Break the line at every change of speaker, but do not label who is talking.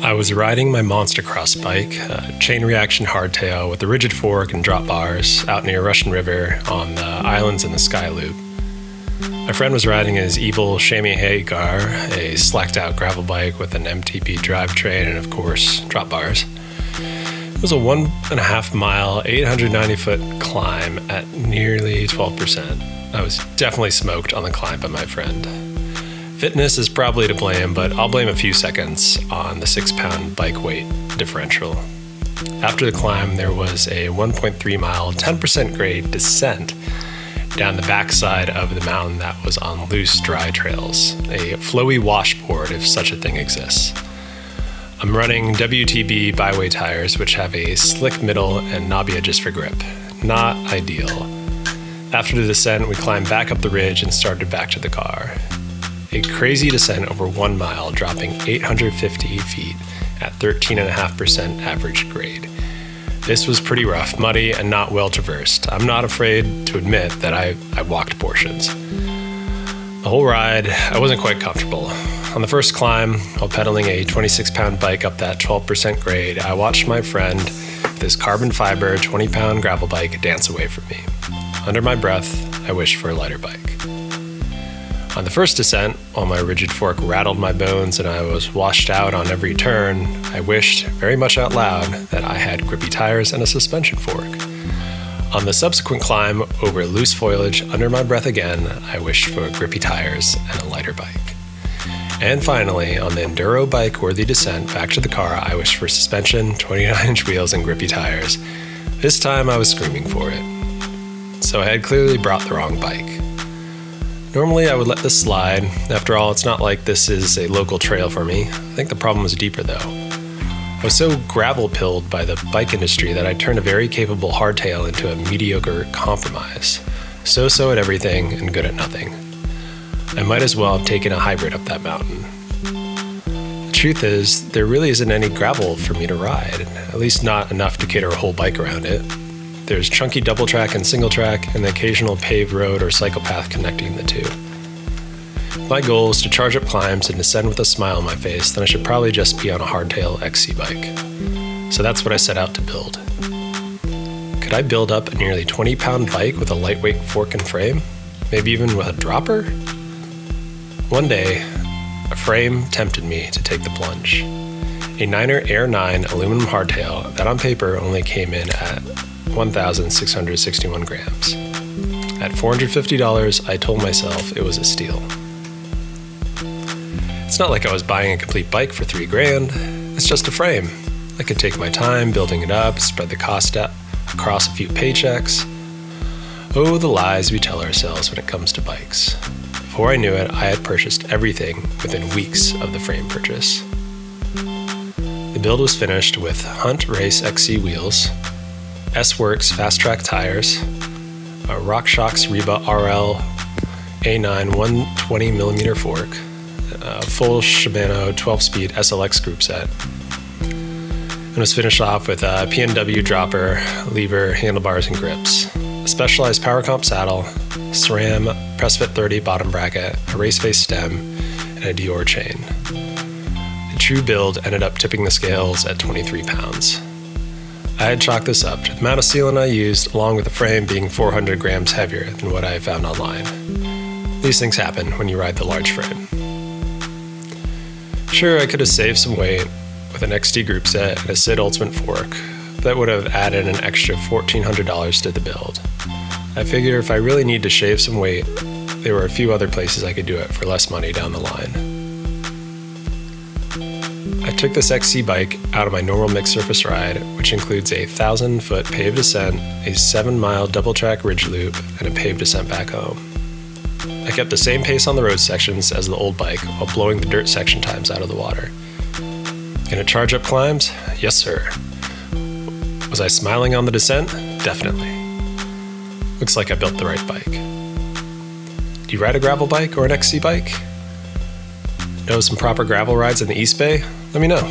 I was riding my monster cross bike, a chain reaction hardtail with a rigid fork and drop bars out near Russian River on the islands in the Sky Loop. My friend was riding his evil Chamois Hagar, a slacked out gravel bike with an MTB drivetrain and of course drop bars. It was a 1.5 mile, 890 foot climb at nearly 12%. I was definitely smoked on the climb by my friend. Fitness is probably to blame, but I'll blame a few seconds on the 6-pound bike weight differential. After the climb, there was a 1.3 mile, 10% grade descent down the backside of the mountain that was on loose, dry trails, a flowy washboard if such a thing exists. I'm running WTB byway tires, which have a slick middle and knobby edges for grip. Not ideal. After the descent, we climbed back up the ridge and started back to the car. A crazy descent over 1 mile, dropping 850 feet at 13.5% average grade. This was pretty rough, muddy, and not well traversed. I'm not afraid to admit that I walked portions. The whole ride, I wasn't quite comfortable. On the first climb, while pedaling a 26-pound bike up that 12% grade, I watched my friend with his carbon fiber 20-pound gravel bike dance away from me. Under my breath, I wished for a lighter bike. On the first descent, while my rigid fork rattled my bones and I was washed out on every turn, I wished, very much out loud, that I had grippy tires and a suspension fork. On the subsequent climb over loose foliage, under my breath again, I wished for grippy tires and a lighter bike. And finally, on the enduro bike-worthy descent back to the car, I wished for suspension, 29-inch wheels, and grippy tires. This time I was screaming for it. So I had clearly brought the wrong bike. Normally I would let this slide. After all, it's not like this is a local trail for me. I think the problem was deeper though. I was so gravel-pilled by the bike industry that I turned a very capable hardtail into a mediocre compromise. So-so at everything and good at nothing. I might as well have taken a hybrid up that mountain. The truth is, there really isn't any gravel for me to ride, at least not enough to cater a whole bike around it. There's chunky double track and single track, and the occasional paved road or cycle path connecting the two. If my goal is to charge up climbs and descend with a smile on my face, then I should probably just be on a hardtail XC bike. So that's what I set out to build. Could I build up a nearly 20-pound bike with a lightweight fork and frame? Maybe even with a dropper? One day, a frame tempted me to take the plunge. A Niner Air 9 aluminum hardtail that on paper only came in at 1,661 grams. At $450, I told myself it was a steal. It's not like I was buying a complete bike for $3,000. It's just a frame. I could take my time building it up, spread the cost out across a few paychecks. Oh, the lies we tell ourselves when it comes to bikes. Before I knew it, I had purchased everything within weeks of the frame purchase. The build was finished with Hunt Race XC wheels, S-Works Fast Track tires, a Rockshox Reba RL A9 120mm fork, a full Shimano 12-speed SLX groupset, and was finished off with a P&W dropper, lever, handlebars, and grips, a specialized power comp saddle, SRAM press fit 30 bottom bracket, a race face stem, and a Dior chain. The true build ended up tipping the scales at 23 pounds. I had chalked this up to the amount of sealant I used, along with the frame being 400 grams heavier than what I found online. These things happen when you ride the large frame. Sure, I could have saved some weight with an XT group set and a Sid Ultimate fork, but that would have added an extra $1,400 to the build. I figure if I really need to shave some weight, there were a few other places I could do it for less money down the line. I took this XC bike out of my normal mixed surface ride, which includes a 1,000-foot paved descent, a 7-mile double-track ridge loop, and a paved descent back home. I kept the same pace on the road sections as the old bike while blowing the dirt section times out of the water. Gonna charge up climbs? Yes, sir. Was I smiling on the descent? Definitely. Looks like I built the right bike. Do you ride a gravel bike or an XC bike? Know some proper gravel rides in the East Bay? Let me know.